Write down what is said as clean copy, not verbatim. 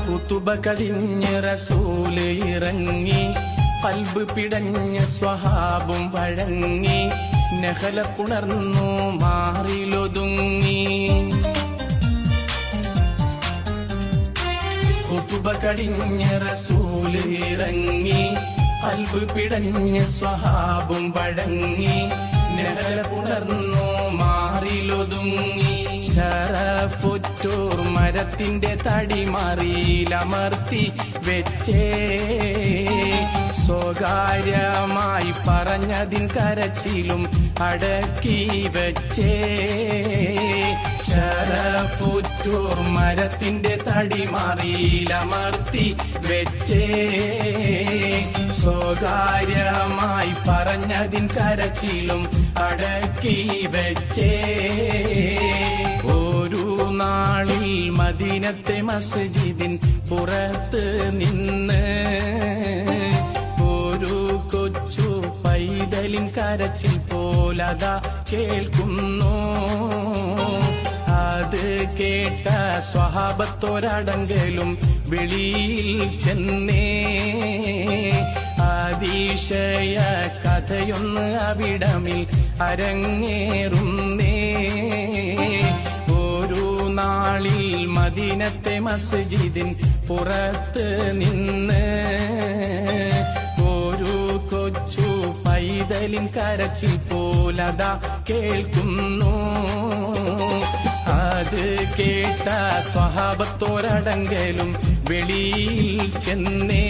ഖുതുബ കഴിഞ്ഞ് റസൂല് ഇറങ്ങി, ഖൽബ് പിടഞ്ഞ സ്വഹാബും വഴങ്ങി, നഹല പുണർന്നു മാറിലൊതുങ്ങി. ഖുതുബ കഴിഞ്ഞ് റസൂല് ഇറങ്ങി, ഖൽബ് പിടഞ്ഞ സ്വഹാബും വഴങ്ങി, നഹല പുണർന്നു മാറിലൊതുങ്ങി. ശറഫുറ്റൂർ മരത്തിന്റെ തടിമറിയിലമർത്തി വെച്ചേ, സ്വകാര്യമായി പറഞ്ഞതിൻ കരച്ചിലും അടക്കി വെച്ചേ. ശറഫുറ്റൂർ മരത്തിന്റെ തടിമറിയിലമർത്തി വെച്ചേ, സ്വകാര്യമായി പറഞ്ഞതിൻ കരച്ചിലും അടക്കി വെച്ചേ. ഒരു നാളിൽ മദീനത്തെ മസ്ജിദിൻ പുറത്ത് നിന്ന് ഒരു കൊച്ചു പൈതലിൻ കരച്ചിൽ പോലതാ കേൾക്കുന്നു. അത് കേട്ട സ്വഹാബത്തോരടങ്കലും വെളിയിൽ ചെന്നേ, അതിശയ കഥയൊന്ന് അവിടമിൽ അരങ്ങേറുന്നേ. ഒരു നാളിൽ മദീനത്തെ മസ്ജിദിൻ പുറത്ത് നിന്ന് ഒരു കൊച്ചു പൈതലിൻ കരച്ചിൽ പോലതാ കേൾക്കുന്നു. അത് കേട്ട സ്വഹാബത്തോരടങ്കലും വെളിയിൽ ചെന്നേ.